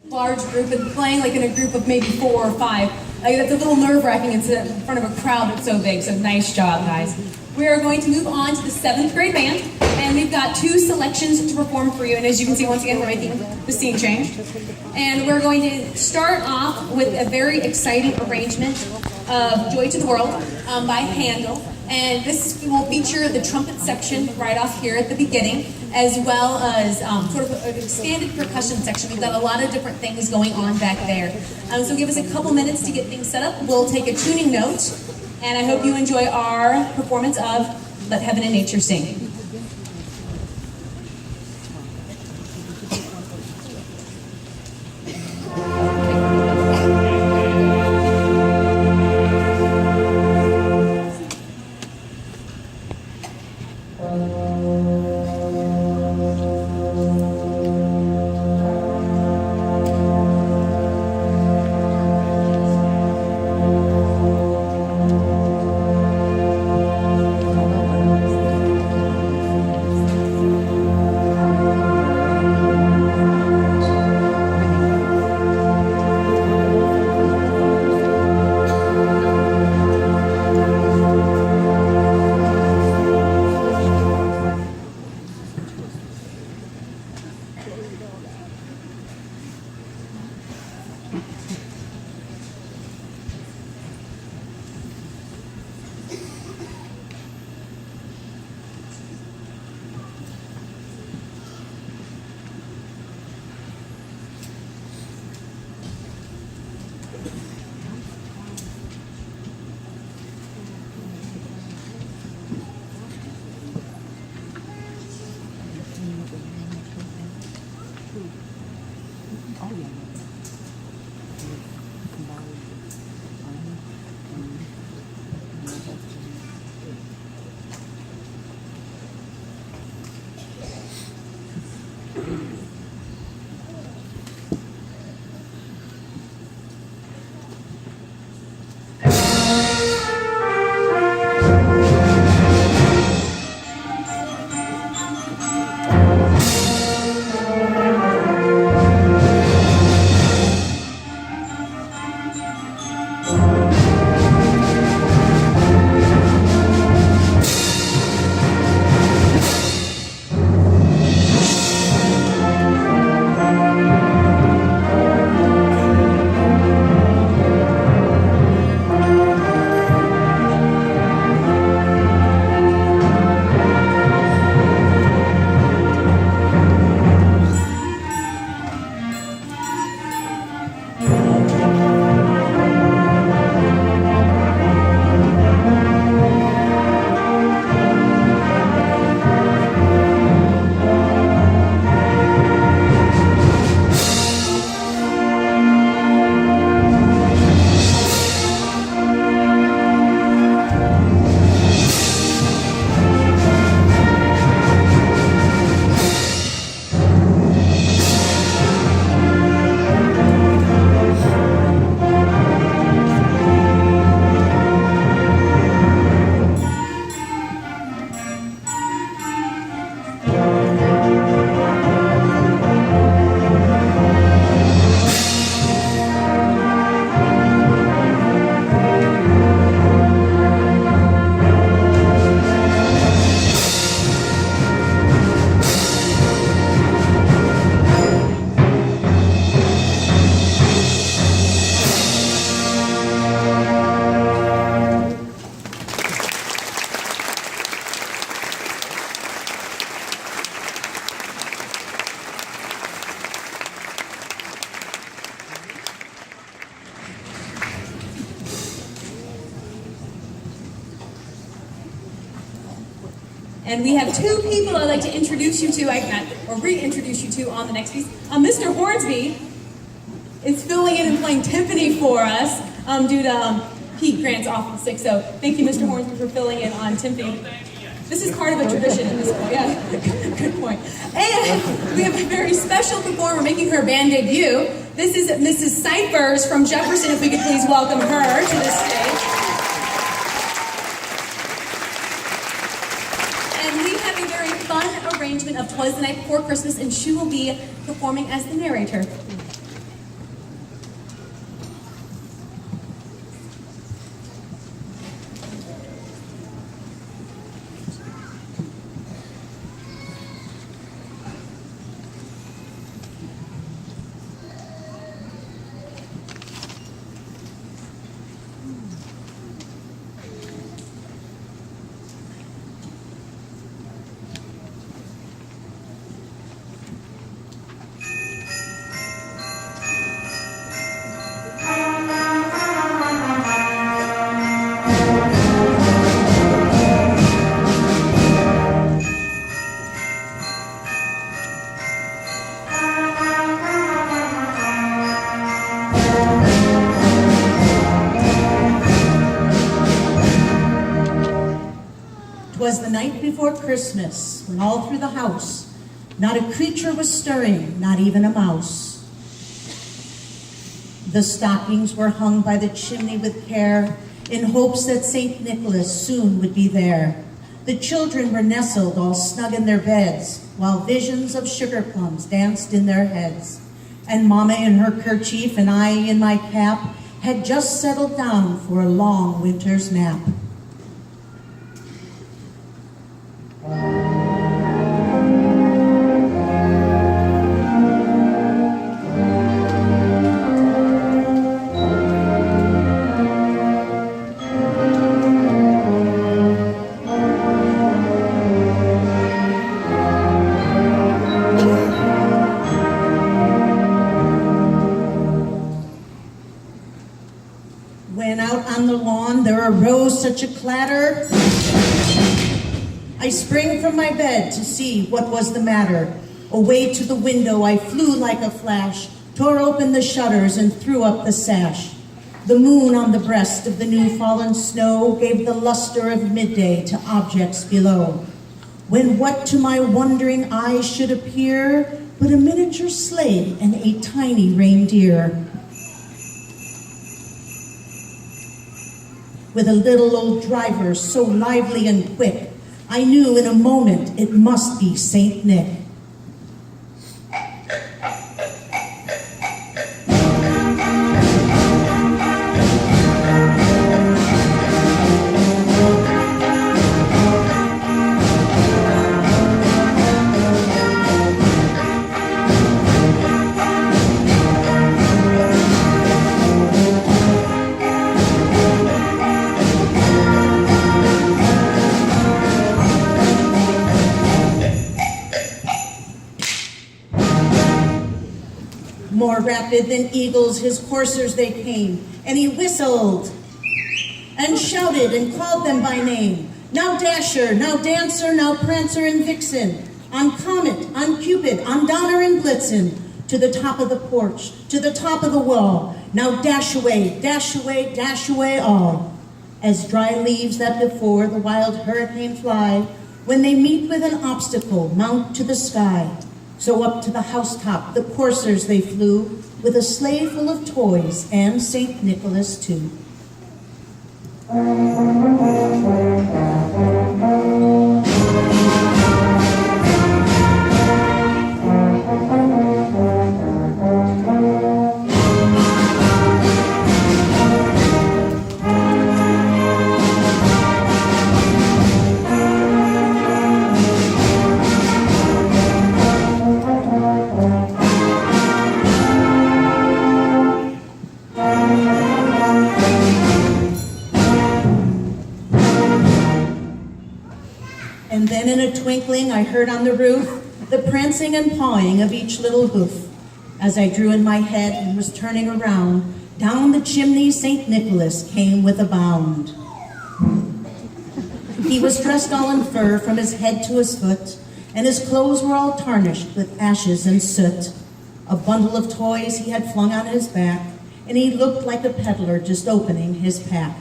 Large group and playing like in a group of maybe 4 or 5. That's a little nerve-wracking. It's in front of a crowd that's so big, so nice job, guys. We are going to move on to the 7th grade band, and we've got 2 selections to perform for you, and as you can see, once again, we're making the scene change. And we're going to start off with a very exciting arrangement of Joy to the World by Handel. And this will feature the trumpet section right off here at the beginning, as well as sort of an expanded percussion section. We've got a lot of different things going on back there. So give us a couple minutes to get things set up. We'll take a tuning note, and I hope you enjoy our performance of Let Heaven and Nature Sing. And we have 2 people I'd like to introduce you to, or reintroduce you to on the next piece. Mr. Hornsby is filling in and playing timpani for us due to Pete Grant's awful sick. So thank you, Mr. Hornsby, for filling in on timpani. This is part of a tradition at this point. Yeah, good point. And we have a very special performer making her band debut. This is Mrs. Cyphers from Jefferson. If we could please welcome her to the stage. And we have a very fun arrangement of 'Twas the Night Before Christmas, and she will be performing as the narrator. night before Christmas, when all through the house, not a creature was stirring, not even a mouse. The stockings were hung by the chimney with care, in hopes that St. Nicholas soon would be there. The children were nestled all snug in their beds, while visions of sugar plums danced in their heads. And Mama in her kerchief and I in my cap had just settled down for a long winter's nap. When out on the lawn there arose such a clatter, I sprang from my bed to see what was the matter. Away to the window I flew like a flash, tore open the shutters and threw up the sash. The moon on the breast of the new fallen snow gave the luster of midday to objects below. When what to my wondering eyes should appear but a miniature sleigh and a tiny reindeer. With a little old driver so lively and quick, I knew in a moment it must be Saint Nick. More rapid than eagles, his coursers they came, and he whistled and shouted and called them by name. Now Dasher, now Dancer, now Prancer and Vixen, on Comet, on Cupid, on Donner and Blitzen, to the top of the porch, to the top of the wall. Now dash away, dash away, dash away all. As dry leaves that before the wild hurricane fly, when they meet with an obstacle, mount to the sky. So up to the housetop the coursers they flew, with a sleigh full of toys and St. Nicholas too. And then in a twinkling I heard on the roof the prancing and pawing of each little hoof. As I drew in my head and was turning around, down the chimney St. Nicholas came with a bound. He was dressed all in fur from his head to his foot, and his clothes were all tarnished with ashes and soot. A bundle of toys he had flung on his back, and he looked like a peddler just opening his pack.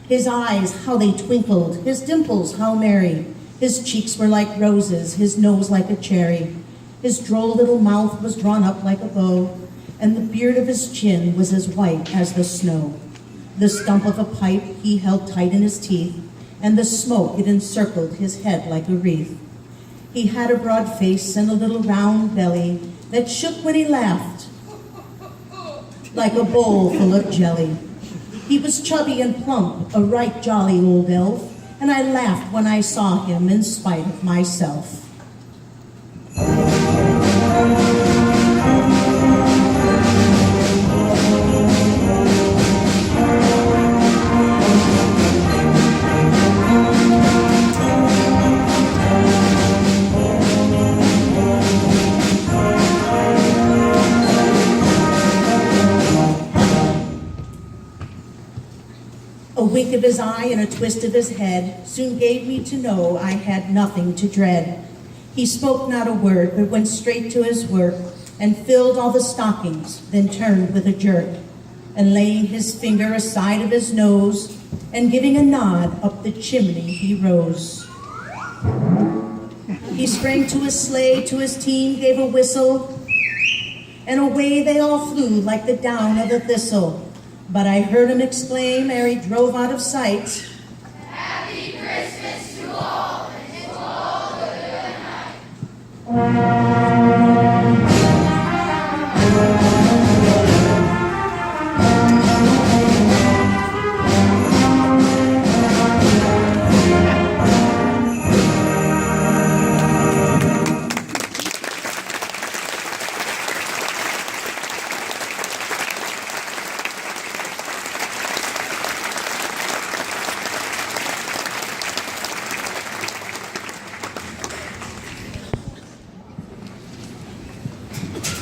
His eyes, how they twinkled, his dimples, how merry. His cheeks were like roses, his nose like a cherry. His droll little mouth was drawn up like a bow, and the beard of his chin was as white as the snow. The stump of a pipe he held tight in his teeth, and the smoke it encircled his head like a wreath. He had a broad face and a little round belly that shook when he laughed, like a bowl full of jelly. He was chubby and plump, a right jolly old elf, and I laughed when I saw him in spite of myself. A wink of his eye and a twist of his head soon gave me to know I had nothing to dread. He spoke not a word, but went straight to his work and filled all the stockings, then turned with a jerk, and laying his finger aside of his nose and giving a nod, up the chimney he rose. He sprang to his sleigh, to his team gave a whistle, and away they all flew like the down of a thistle. But I heard him exclaim ere he drove out of sight, Happy Christmas to all, and to all a good night.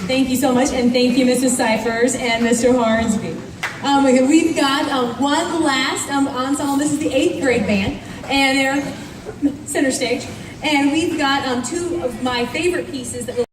Thank you so much, and thank you, Mrs. Cyphers and Mr. Hornsby. We've got one last ensemble. This is the 8th grade band, and they're center stage. And we've got two of my favorite pieces that will